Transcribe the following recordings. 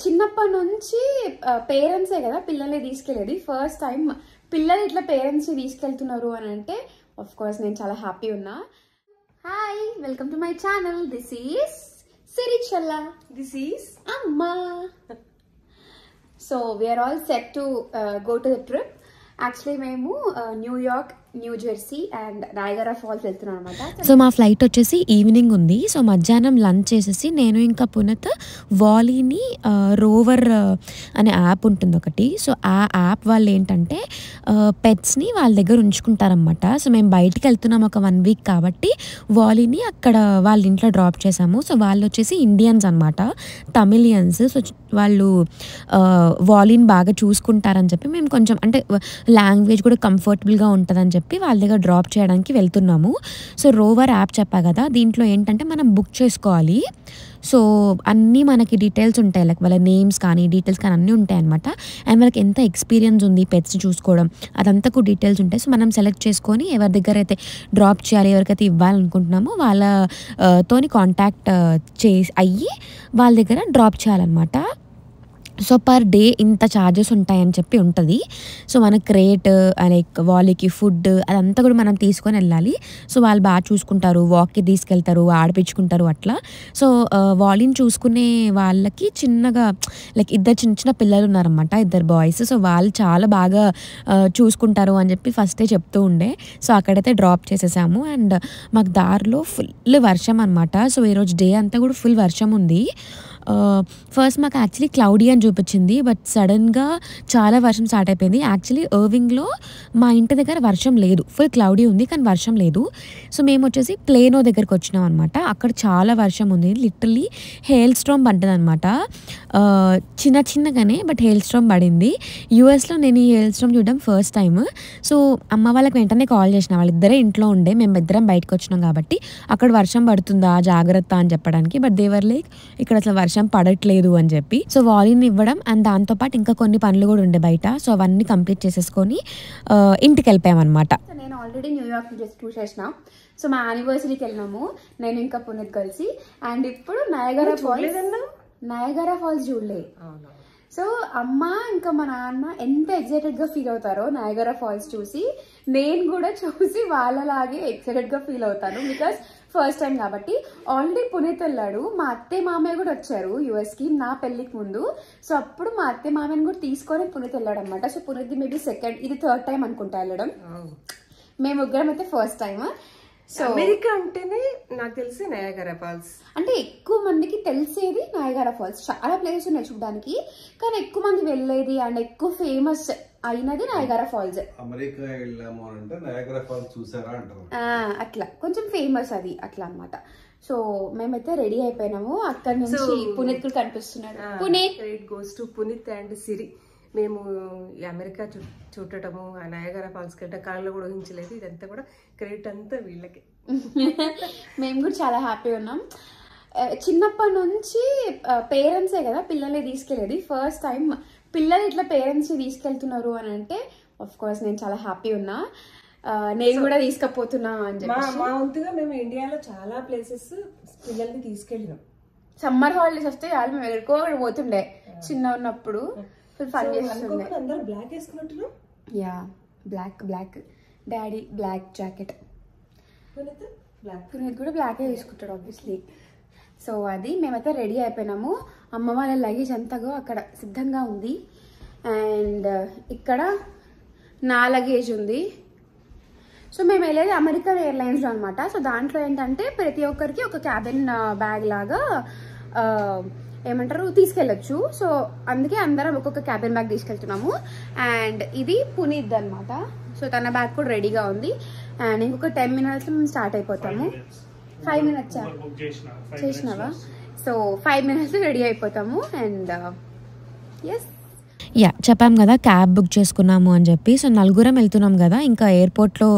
చిన్నప్పటి నుంచి పేరెంట్సే కదా పిల్లల్ని తీసుకెళ్ళేది. ఫస్ట్ టైం పిల్లలు ఇట్లా పేరెంట్స్ని తీసుకెళ్తున్నారు అని అంటే ఆఫ్ కోర్స్ నేను చాలా హ్యాపీ ఉన్నా. Hi, welcome to my channel. This is Sirichalla, this is అమ్మా. So we're all set to go to the trip. Actually మేము New York, New Jersey and Niagara Falls వెళ్తున్నాం అనమాట. సో మా ఫ్లైట్ వచ్చేసి ఈవినింగ్ ఉంది. సో మధ్యాహ్నం లంచ్ చేసేసి నేను ఇంకా పునత్ వాలీని రోవర్ అనే యాప్ ఉంటుంది ఒకటి. సో ఆ యాప్ వాళ్ళు ఏంటంటే పెట్స్ని వాళ్ళ దగ్గర ఉంచుకుంటారనమాట. సో మేము బయటికి వెళ్తున్నాం ఒక 1 వీక్ కాబట్టి వాలీని అక్కడ వాళ్ళ ఇంట్లో డ్రాప్ చేసాము. సో వాళ్ళు వచ్చేసి ఇండియన్స్ అనమాట, తమిళియన్స్. సో వాళ్ళు వాలీని బాగా చూసుకుంటారని చెప్పి మేము కొంచెం అంటే లాంగ్వేజ్ కూడా కంఫర్టబుల్గా ఉంటుందని చెప్పి వాళ్ళ దగ్గర డ్రాప్ చేయడానికి వెళ్తున్నాము. సో రోవర్ యాప్ చెప్పా కదా, దీంట్లో ఏంటంటే మనం బుక్ చేసుకోవాలి. సో అన్నీ మనకి డీటెయిల్స్ ఉంటాయి, లైక్ వాళ్ళ నేమ్స్ కానీ డీటెయిల్స్ కానీ అన్నీ ఉంటాయి అనమాట. అండ్ వాళ్ళకి ఎంత ఎక్స్పీరియన్స్ ఉంది పెట్స్ని చూసుకోవడం అదంతా కూడా డీటెయిల్స్ ఉంటాయి. సో మనం సెలెక్ట్ చేసుకొని ఎవరి దగ్గర అయితే డ్రాప్ చేయాలి, ఎవరికైతే ఇవ్వాలనుకుంటున్నామో వాళ్ళతోని కాంటాక్ట్ అయ్యి వాళ్ళ దగ్గర డ్రాప్ చేయాలన్నమాట. సో పర్ డే ఇంత ఛార్జెస్ ఉంటాయని చెప్పి ఉంటుంది. సో మనకు రేట్ లైక్ వాళ్ళకి ఫుడ్ అదంతా కూడా మనం తీసుకొని వెళ్ళాలి. సో వాళ్ళు బాగా చూసుకుంటారు, వాక్కి తీసుకెళ్తారు, ఆడిపించుకుంటారు అట్లా. సో వాలీని చూసుకునే వాళ్ళకి చిన్నగా లైక్ ఇద్దరు చిన్న చిన్న పిల్లలు ఉన్నారన్నమాట, 2 బాయ్స్. సో వాళ్ళు చాలా బాగా చూసుకుంటారు అని చెప్పి ఫస్టే చెప్తూ ఉండే. సో అక్కడైతే డ్రాప్ చేసేసాము. అండ్ మాకు దారిలో ఫుల్ వర్షం అనమాట. సో ఈరోజు డే అంతా కూడా ఫుల్ వర్షం ఉంది. ఫస్ట్ మాకు యాక్చువల్లీ క్లౌడీ అని చూపించింది, బట్ సడన్గా చాలా వర్షం స్టార్ట్ అయిపోయింది. యాక్చువల్లీ ఇర్వింగ్లో మా ఇంటి దగ్గర వర్షం లేదు, ఫుల్ క్లౌడీ ఉంది కానీ వర్షం లేదు. సో మేము వచ్చేసి ప్లేనో దగ్గరికి వచ్చినాం అనమాట. అక్కడ చాలా వర్షం ఉంది, లిటరల్లీ హెయిల్ స్ట్రామ్ పడ్డది అనమాట. చిన్నగానే బట్ హెయిల్ స్ట్రామ్ పడింది. యూఎస్లో నేను ఈ హెయిల్ స్ట్రామ్ చూడడం ఫస్ట్ టైం. సో అమ్మ వాళ్ళకి వెంటనే కాల్ చేసిన, వాళ్ళిద్దరే ఇంట్లో ఉండే, మేము ఇద్దరం బయటకు వచ్చినాం కాబట్టి అక్కడ వర్షం పడుతుందా జాగ్రత్త అని చెప్పడానికి. బట్ దేవర్ లైక్ ఇక్కడ అసలు వర్షం పడట్లేదు అని చెప్పి. సో వాలీని ఇవ్వడం అండ్ దాంతోపాటు ఇంకా కొన్ని పనులు కూడా ఉండే బయట. సో అవన్నీ కంప్లీట్ చేసేసుకొని ఇంటికి వెళ్ళిపోయామన్నమాట. నేను ఆల్రెడీ న్యూయార్క్ జస్ట్ చూసేసిన. సో మా యానివర్సరీకి వెళ్ళినాము నేను ఇంకా పునీత్ కలిసి. అండ్ ఇప్పుడు నయాగరా ఫాల్స్ చూడలే. సో అమ్మ ఇంకా మా నాన్న ఎంత ఎక్సైటెడ్ గా ఫీల్ అవుతారో నయాగరా ఫాల్స్ చూసి, నేను కూడా చూసి వాళ్ళలాగే ఎక్సైటెడ్ గా ఫీల్ అవుతాను. బికాస్ ఫస్ట్ టైం కాబట్టి. ఆల్రెడీ పునీత్ వెళ్ళాడు, మా అత్తే మామయ్య కూడా వచ్చారు యుఎస్ కి నా పెళ్లికి ముందు. సో అప్పుడు మా అత్తే మామయ్యని కూడా తీసుకొని పునీత్ వెళ్ళాడు అనమాట. సో పునీత్ మేబీ సెకండ్, ఇది 3rd టైం అనుకుంటా వెళ్ళడం. మేము ముగ్గురం అయితే ఫస్ట్ టైం. సో అమెరికా అంటేనే నాకు తెలిసి నయాగరా ఫాల్స్ అంటే ఎక్కువ మందికి తెలిసేది నయాగరా ఫాల్స్. చాలా ప్లేసెస్ ఉన్నాయి చూడడానికి, కానీ ఎక్కువ మంది వెళ్ళేది అండ్ ఎక్కువ ఫేమస్ అయినది నయాగరా ఫాల్స్. అమెరికా వెళ్ళాము అంటే నయాగరా ఫాల్స్ చూసారా అంటారు, అట్లా కొంచెం ఫేమస్ అది అట్లా అన్నమాట. సో మేమైతే రెడీ అయిపోయినాము. అక్కడ నుంచి పునీత్ కూడా కనిపిస్తున్నాడు. Puneet goes to Puneet and Siri. మేము ఈ అమెరికా చూడటము, ఆ నయాగరా ఫాల్స్కి వెళ్ళటం కళలో కూడా ఊహించలేదు. ఇదంతా కూడా క్రెడిట్ అంతా వీళ్ళకి. మేము కూడా చాలా హ్యాపీ ఉన్నాం. చిన్నప్పటి నుంచి పేరెంట్సే కదా పిల్లల్ని తీసుకెళ్ళేది. ఫస్ట్ టైం పిల్లలు ఇట్లా పేరెంట్స్ని తీసుకెళ్తున్నారు అని అంటే ఆఫ్ కోర్స్ నేను చాలా హ్యాపీ ఉన్నా. నేను కూడా తీసుకపోతున్నా అని చెప్పి మా వంతుగా మేము ఇండియాలో చాలా ప్లేసెస్ పిల్లల్ని తీసుకెళ్ళినాం. సమ్మర్ హాలిడేస్ వస్తే చాలా మేము ఎక్కడికో పోతుండే చిన్న ఉన్నప్పుడు. ఫన్ చేస్తుండే. అందరూ బ్లాక్ వేసుకున్నట్టు. Yeah black daddy black jacket, Puneeth కూడా బ్లాకే తీసుకుంటాడు ఆబ్వియస్లీ. సో అది మేమైతే రెడీ అయిపోయినాము. అమ్మ వాళ్ళ లగేజ్ అంతగా అక్కడ సిద్ధంగా ఉంది. అండ్ ఇక్కడ నా లగేజ్ ఉంది. సో మేము వెళ్ళేది అమెరికన్ ఎయిర్లైన్స్లో అనమాట. సో దాంట్లో ఏంటంటే ప్రతి ఒక్కరికి ఒక క్యాబిన్ బ్యాగ్ లాగా ఏమంటారు తీసుకెళ్ళచ్చు. సో అందుకే అందరం ఒక్కొక్క క్యాబిన్ బ్యాగ్ తీసుకెళ్తున్నాము. అండ్ ఇది పునీత్ అనమాట. సో తన బ్యాగ్ కూడా రెడీగా ఉంది. అండ్ ఇంకొక 10 minutes మేము స్టార్ట్ అయిపోతాము. 5 minutes చేసినావా? సో 5 minutes రెడీ అయిపోతాము. అండ్ ఎస్ చెప్పాం కదా క్యాబ్ బుక్ చేసుకున్నాము అని చెప్పి. సో నలుగురం వెళ్తున్నాం కదా, ఇంకా ఎయిర్పోర్ట్లో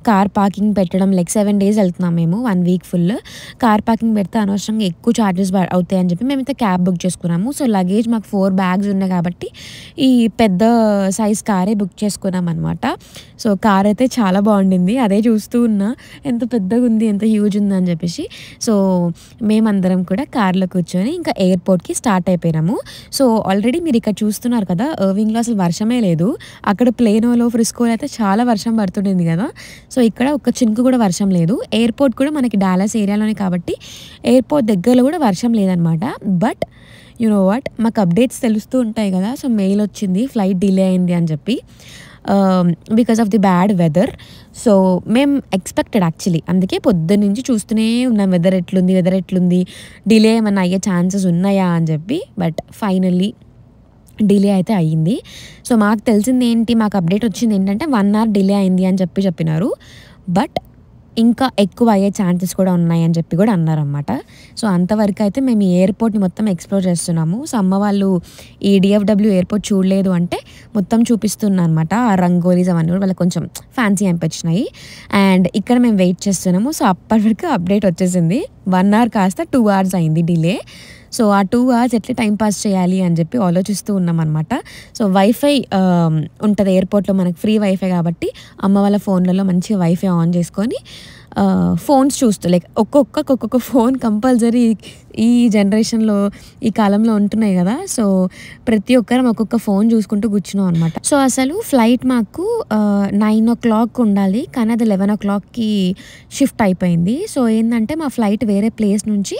కార్ పార్కింగ్ పెట్టడం లైక్ 7 days వెళ్తున్నాం మేము, 1 week ఫుల్. కార్ పార్కింగ్ పెడితే అనవసరంగా ఎక్కువ ఛార్జెస్ అవుతాయి అని చెప్పి మేమైతే క్యాబ్ బుక్ చేసుకున్నాము. సో లగేజ్ మాకు 4 bags ఉన్నాయి కాబట్టి ఈ పెద్ద సైజ్ కారే బుక్ చేసుకున్నాం అనమాట. సో కార్ అయితే చాలా బాగుండింది, అదే చూస్తూ ఉన్నా ఎంత పెద్దగా ఉంది, ఎంత హ్యూజ్ ఉంది అని చెప్పేసి. సో మేమందరం కూడా కార్లో కూర్చొని ఇంకా ఎయిర్పోర్ట్కి స్టార్ట్ అయిపోయినాము. సో ఆల్రెడీ మీరు ఇక్కడ చూస్తున్నారు కదా, ఇర్వింగ్లో అసలు వర్షమే లేదు. అక్కడ ప్లేనోలో ఫ్రిస్కోలో అయితే చాలా వర్షం పడుతుండేది కదా. సో ఇక్కడ ఒక చినుకు కూడా వర్షం లేదు. ఎయిర్పోర్ట్ కూడా మనకి డాలస్ ఏరియాలోనే కాబట్టి ఎయిర్పోర్ట్ దగ్గరలో కూడా వర్షం లేదనమాట. బట్ యు నో వాట్, మాకు అప్డేట్స్ తెలుస్తూ ఉంటాయి కదా. సో మెయిల్ వచ్చింది ఫ్లైట్ డిలే అయింది అని చెప్పి, because of the bad weather. So మేము ఎక్స్పెక్టెడ్ యాక్చువల్లీ, అందుకే పొద్దున్న నుంచి చూస్తూనే ఉన్నాం వెదర్ ఎట్లుంది, డిలే ఏమన్నా అయ్యే ఛాన్సెస్ ఉన్నాయా అని చెప్పి. బట్ ఫైనల్లీ డిలే అయితే అయ్యింది. సో మాకు తెలిసింది ఏంటి, మాకు అప్డేట్ వచ్చింది ఏంటంటే 1 hour డిలే అయింది అని చెప్పినారు. బట్ ఇంకా ఎక్కువ అయ్యే ఛాన్సెస్ కూడా ఉన్నాయని చెప్పి కూడా అన్నారన్నమాట. సో అంతవరకు అయితే మేము ఈ ఎయిర్పోర్ట్ని మొత్తం ఎక్స్ప్లోర్ చేస్తున్నాము. సో అమ్మ వాళ్ళు ఈ DFW ఎయిర్పోర్ట్ చూడలేదు అంటే మొత్తం చూపిస్తున్నా అనమాట. ఆ రంగోలీస్ అవన్నీ కూడా వాళ్ళకి కొంచెం ఫ్యాన్సీ అనిపించినాయి. అండ్ ఇక్కడ మేము వెయిట్ చేస్తున్నాము. సో అప్పటి వరకు అప్డేట్ వచ్చేసింది, 1 hour కాస్త 2 hours అయింది డిలే. సో ఆ 2 hours ఎట్లా టైం పాస్ చేయాలి అని చెప్పి ఆలోచిస్తూ ఉన్నాం అనమాట. సో వైఫై ఉంటుంది ఎయిర్పోర్ట్లో, మనకు ఫ్రీ వైఫై కాబట్టి అమ్మ వాళ్ళ ఫోన్లలో మంచిగా వైఫై ఆన్ చేసుకొని ఫోన్స్ చూస్తూ, లైక్ ఒక్కొక్క ఫోన్ కంపల్సరీ ఈ జనరేషన్లో ఈ కాలంలో ఉంటున్నాయి కదా. సో ప్రతి ఒక్కరం ఒక్కొక్క ఫోన్ చూసుకుంటూ కూర్చున్నాం అనమాట. సో అసలు ఫ్లైట్ మాకు 9 o'clock ఉండాలి, కానీ అది 11 o'clockకి షిఫ్ట్ అయిపోయింది. సో ఏంటంటే మా ఫ్లైట్ వేరే ప్లేస్ నుంచి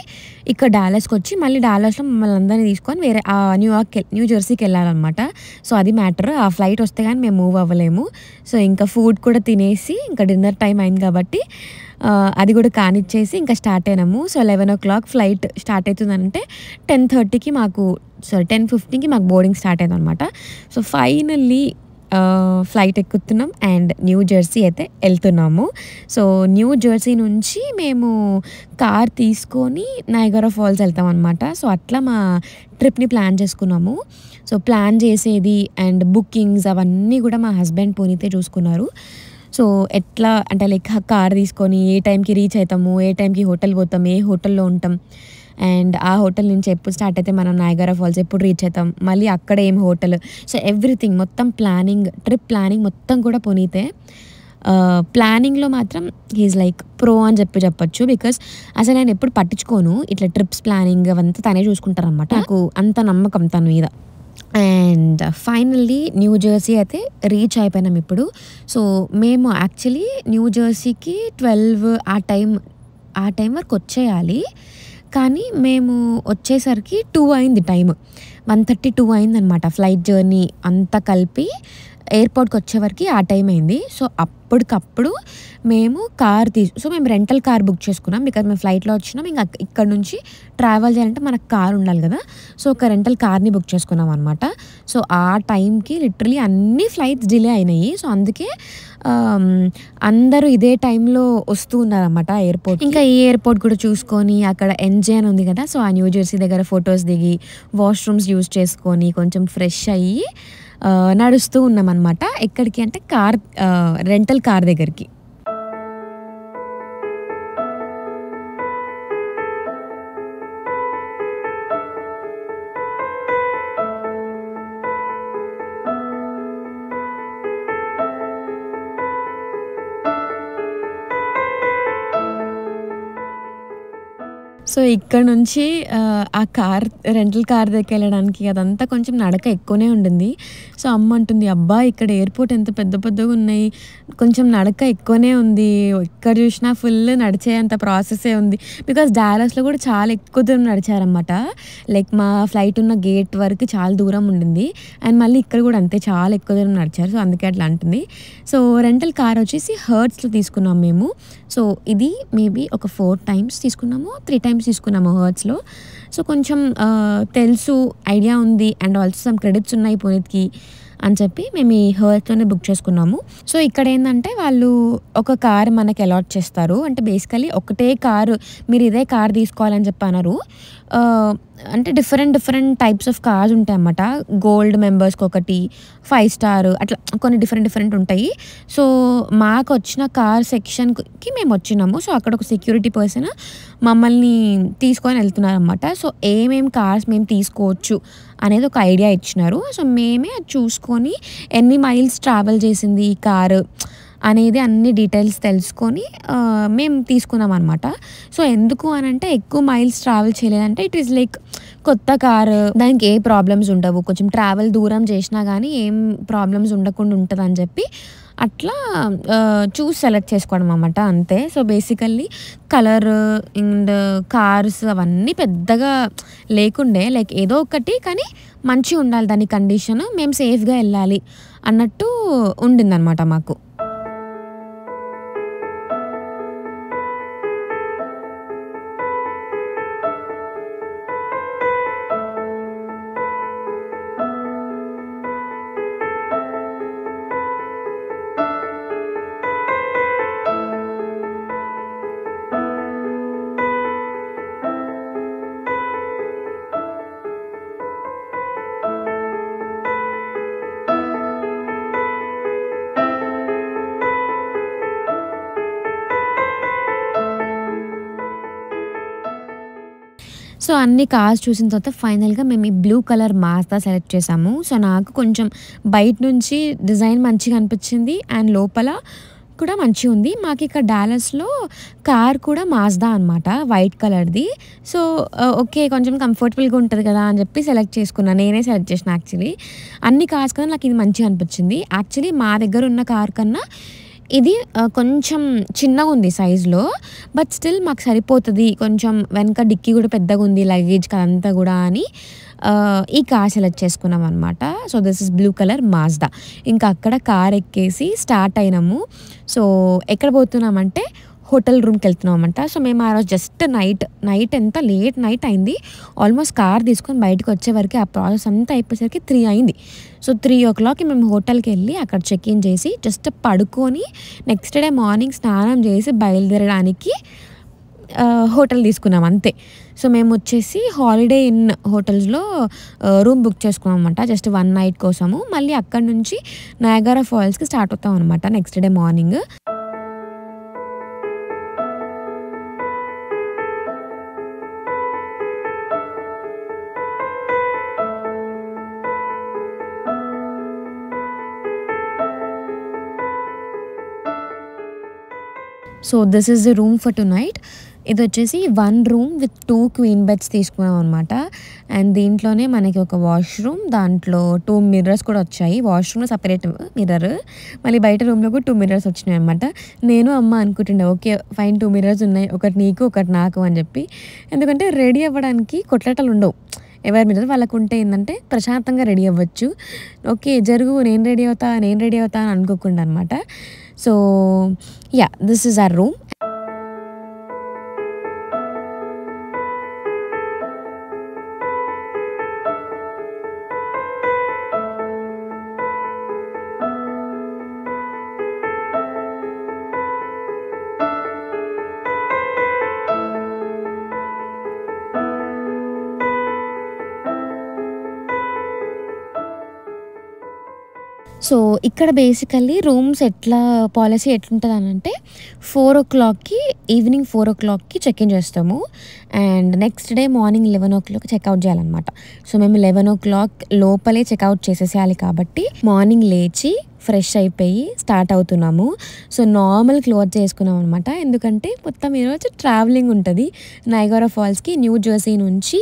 ఇక్కడ డాలస్కి వచ్చి మళ్ళీ డాలస్లో మమ్మల్ని అందరినీ తీసుకొని వేరే న్యూ జెర్సీకి వెళ్ళాలన్నమాట. సో అది మ్యాటర్. ఆ ఫ్లైట్ వస్తే కానీ మేము మూవ్ అవ్వలేము. సో ఇంకా ఫుడ్ కూడా తినేసి ఇంకా డిన్నర్ టైం అయింది కాబట్టి అది కూడా కానిచ్చేసి ఇంకా స్టార్ట్ అయినాము. సో 11 o'clock ఫ్లైట్ స్టార్ట్ అవుతుందంటే 10:30కి మాకు 10:15కి మాకు బోర్డింగ్ స్టార్ట్ అయింది అనమాట. సో ఫైనల్లీ ఫ్లైట్ ఎక్కుతున్నాం అండ్ న్యూ జెర్సీ అయితే వెళ్తున్నాము. సో న్యూ జెర్సీ నుంచి మేము కార్ తీసుకొని నయాగరా ఫాల్స్ వెళ్తాం అనమాట. సో అట్లా మా ట్రిప్ని ప్లాన్ చేసుకున్నాము. సో ప్లాన్ చేసేది అండ్ బుకింగ్స్ అవన్నీ కూడా మా హస్బెండ్ పునీతే చూసుకున్నారు. సో ఎట్లా అంటే లైక్ కార్ తీసుకొని ఏ టైంకి రీచ్ అవుతాము, ఏ టైంకి హోటల్ పోతాం, ఏ హోటల్లో ఉంటాం, అండ్ ఆ హోటల్ నుంచి ఎప్పుడు స్టార్ట్ అయితే మనం నయాగరా ఫాల్స్ ఎప్పుడు రీచ్ అవుతాం, మళ్ళీ అక్కడ ఏం హోటల్. సో ఎవ్రీథింగ్ మొత్తం ప్లానింగ్, ట్రిప్ ప్లానింగ్ మొత్తం కూడా పునీతే. ప్లానింగ్లో మాత్రం హీఈస్ లైక్ ప్రో అని చెప్పొచ్చు. బికాస్ అసలు నేను ఎప్పుడు పట్టించుకోను ఇట్లా ట్రిప్స్ ప్లానింగ్ అవంతా తనే చూసుకుంటారనమాట. నాకు అంత నమ్మకం తన మీద. అండ్ ఫైనల్లీ న్యూ జెర్సీ అయితే రీచ్ అయిపోయినాం ఇప్పుడు. సో మేము యాక్చువల్లీ న్యూ జెర్సీకి 12 ఆ టైం వరకు వచ్చేయాలి, కానీ మేము వచ్చేసరికి 2 అయింది, టైం 1:32 అయిందనమాట. ఫ్లైట్ జర్నీ అంతా కలిపి ఎయిర్పోర్ట్కి వచ్చేవరకు ఆ టైం అయింది. సో అప్పటికప్పుడు మేము సో మేము రెంటల్ కార్ బుక్ చేసుకున్నాం. బికాజ్ మేము ఫ్లైట్లో వచ్చినాం, ఇంకా ఇక్కడ నుంచి ట్రావెల్ చేయాలంటే మనకు కార్ ఉండాలి కదా. సో ఒక రెంటల్ కార్ని బుక్ చేసుకున్నాం అనమాట. సో ఆ టైంకి లిటరలీ అన్ని ఫ్లైట్స్ డిలే అయినాయి. సో అందుకే అందరూ ఇదే టైంలో వస్తూ ఉన్నారన్నమాట ఎయిర్పోర్ట్. ఇంకా ఈ ఎయిర్పోర్ట్ కూడా చూసుకొని అక్కడ NJ అని ఉంది కదా, సో ఆ న్యూ జెర్సీ దగ్గర ఫొటోస్ దిగి వాష్రూమ్స్ యూజ్ చేసుకొని కొంచెం ఫ్రెష్ అయ్యి నడుస్తూ ఉన్నామన్నమాట. ఎక్కడికి అంటే రెంటల్ కార్ దగ్గరికి. సో ఇక్కడ నుంచి ఆ రెంటల్ కార్ దగ్గరికి వెళ్ళడానికి అదంతా కొంచెం నడక ఎక్కువనే ఉండింది. సో అమ్మ అంటుంది, అబ్బా ఇక్కడ ఎయిర్పోర్ట్ ఎంత పెద్దగా ఉన్నాయి, కొంచెం నడక ఎక్కువనే ఉంది, ఎక్కడ చూసినా ఫుల్ నడిచేంత ప్రాసెసే ఉంది. బికాస్ డాలస్లో కూడా చాలా ఎక్కువ దూరం నడిచారనమాట. లైక్ మా ఫ్లైట్ ఉన్న గేట్ వరకు చాలా దూరం ఉండింది, అండ్ మళ్ళీ ఇక్కడ కూడా అంతే చాలా ఎక్కువ దూరం నడిచారు. సో అందుకే అట్లా అంటుంది. సో రెంటల్ కార్ వచ్చేసి హర్ట్స్లో తీసుకున్నాం మేము. సో ఇది మేబీ ఒక 4 times తీసుకున్నాము, 3 times తీసుకున్నాము హర్ట్స్లో. సో కొంచెం తెలుసు, ఐడియా ఉంది, అండ్ ఆల్సో సమ్ క్రెడిట్స్ ఉన్నాయి పునీత్కి అని చెప్పి మేము ఈ హర్ట్లోనే బుక్ చేసుకున్నాము. సో ఇక్కడ ఏంటంటే వాళ్ళు ఒక కార్ మనకి అలాట్ చేస్తారు. అంటే బేసికలీ ఒకటే కారు, మీరు ఇదే కార్ తీసుకోవాలని చెప్పి అన్నారు. అంటే డిఫరెంట్ టైప్స్ ఆఫ్ కార్స్ ఉంటాయి అన్నమాట. గోల్డ్ మెంబర్స్కి ఒకటి, 5 స్టార్ అట్లా కొన్ని డిఫరెంట్ ఉంటాయి. సో మాకు వచ్చిన కార్ సెక్షన్కి మేము వచ్చినాము. సో అక్కడ ఒక సెక్యూరిటీ పర్సన్ మమ్మల్ని తీసుకొని వెళ్తున్నారన్నమాట. సో ఏమేమి కార్స్ మేము తీసుకోవచ్చు అనేది ఒక ఐడియా ఇచ్చినారు. సో మేమే అది చూసుకొని ఎన్ని మైల్స్ ట్రావెల్ చేసింది ఈ కారు అనేది అన్ని డీటెయిల్స్ తెలుసుకొని మేము తీసుకున్నాం అనమాట. సో ఎందుకు అని అంటే ఎక్కువ మైల్స్ ట్రావెల్ చేయలేదంటే ఇట్ ఈస్ లైక్ కొత్త కారు, దానికి ఏ ప్రాబ్లమ్స్ ఉండవు, కొంచెం ట్రావెల్ దూరం చేసినా కానీ ఏం ప్రాబ్లమ్స్ ఉండకుండా ఉంటుంది అని చెప్పి అట్లా చూసి సెలెక్ట్ చేసుకోవడం అన్నమాట అంతే. So basically colour and cars అవన్నీ పెద్దగా లేకుండే, లైక్ ఏదో ఒకటి కానీ మంచిగా ఉండాలి దాని కండిషన్, మేము సేఫ్గా వెళ్ళాలి అన్నట్టు ఉండిందనమాట మాకు. సో అన్ని కార్స్ చూసిన తర్వాత ఫైనల్గా మేము ఈ బ్లూ కలర్ మాజ్దా సెలెక్ట్ చేసాము. సో నాకు కొంచెం బయట నుంచి డిజైన్ మంచిగా అనిపించింది అండ్ లోపల కూడా మంచిగా ఉంది. మాకు ఇక్కడ డాలస్లో కార్ కూడా మాజ్దా అనమాట, వైట్ కలర్ది. సో ఓకే కొంచెం కంఫర్టబుల్గా ఉంటుంది కదా అని చెప్పి సెలెక్ట్ చేసుకున్నాను. నేనే సెలెక్ట్ చేసిన యాక్చువల్లీ. అన్ని కార్స్ కన్నా నాకు ఇది మంచిగా అనిపించింది. యాక్చువల్లీ మా దగ్గర ఉన్న కార్ కన్నా ఇది కొంచెం చిన్నగా ఉంది సైజులో, బట్ స్టిల్ మాకు సరిపోతుంది. కొంచెం వెనక డిక్కీ కూడా పెద్దగా ఉంది, లగేజ్ అదంతా కూడా అని ఈ కార్ సెలెక్ట్ చేసుకున్నాం అనమాట. So this is blue colour మాజ్దా. ఇంకా అక్కడ కార్ ఎక్కేసి స్టార్ట్ అయినాము. సో ఎక్కడ పోతున్నామంటే హోటల్ రూమ్కి వెళ్తున్నామంట. సో మేము ఆ రోజు జస్ట్ నైట్ ఎంత లేట్ నైట్ అయింది, ఆల్మోస్ట్ కార్ తీసుకొని బయటకు వచ్చేవరకు ఆ ప్రాసెస్ అంతా అయిపోయేసరికి 3 అయింది. సో 3 o'clockకి మేము హోటల్కి వెళ్ళి అక్కడ చెక్ ఇన్ చేసి జస్ట్ పడుకొని నెక్స్ట్ డే మార్నింగ్ స్నానం చేసి బయలుదేరడానికి హోటల్ తీసుకున్నాం అంతే. సో మేము వచ్చేసి హాలిడే ఇన్ హోటల్స్లో రూమ్ బుక్ చేసుకున్నాం అనమాట జస్ట్ 1 night కోసము. మళ్ళీ అక్కడ నుంచి నయాగరా ఫాల్స్కి స్టార్ట్ అవుతాం అనమాట next day morning. So this is the room for to night. ఇది వచ్చేసి 1 room with 2 queen beds తీసుకున్నాం అనమాట. అండ్ దీంట్లోనే మనకి ఒక వాష్రూమ్, దాంట్లో 2 mirrors కూడా వచ్చాయి. వాష్రూమ్లో సపరేట్ మిర్రర్, మళ్ళీ బయట రూమ్లో కూడా 2 mirrors వచ్చినాయి అనమాట. నేను అమ్మ అనుకుంటుండే ఓకే ఫైన్ 2 mirrors ఉన్నాయి, ఒకటి నీకు ఒకటి నాకు అని చెప్పి. ఎందుకంటే రెడీ అవ్వడానికి కొట్లాటలు ఉండవు, ఎవరి మీద వాళ్ళకు ఉంటే ఏంటంటే ప్రశాంతంగా రెడీ అవ్వచ్చు. ఓకే జరుగు నేను రెడీ అవుతా అని అనుకోకుండా అనమాట. So yeah this is our room. So ఇక్కడ బేసికల్లీ రూమ్స్ పాలసీ ఎట్లుంటుంది అని అంటే 4 o'clockకి ఈవినింగ్ 4 o'clockకి చెక్ఇన్ చేస్తాము and next day morning 11 o'clock check out చేయాలన్నమాట. సో మేము 11 o'clock లోపలే చెక్అవుట్ చేసేసేయాలి కాబట్టి మార్నింగ్ లేచి ఫ్రెష్ అయిపోయి స్టార్ట్ అవుతున్నాము. సో నార్మల్ క్లోత్ చేసుకున్నాం అనమాట, ఎందుకంటే మొత్తం ఈరోజు ట్రావెలింగ్ ఉంటుంది. నయాగరా ఫాల్స్కి న్యూ జెర్సీ నుంచి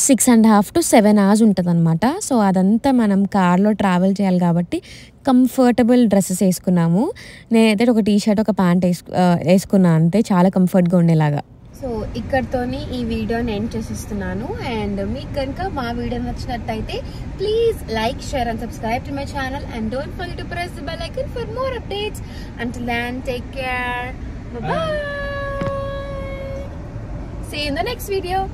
6.5 to 7 hours ఉంటుంది అనమాట. సో అదంతా మనం కార్లో ట్రావెల్ చేయాలి కాబట్టి కంఫర్టబుల్ డ్రెస్సెస్ వేసుకున్నాము. నేనైతే ఒక టీ-షర్ట్ ఒక ప్యాంట్ వేసుకున్నాను అంతే, చాలా కంఫర్ట్గా ఉండేలాగా. సో ఇక్కడతోని ఈ వీడియోని ఎండ్ చేసిస్తున్నాను. అండ్ మీకు కనుక మా వీడియో నచ్చినట్టయితే please like, share and subscribe to my channel and don't forget to press the bell icon for more updates. Until then, take care. Bye-bye. See you in the next video.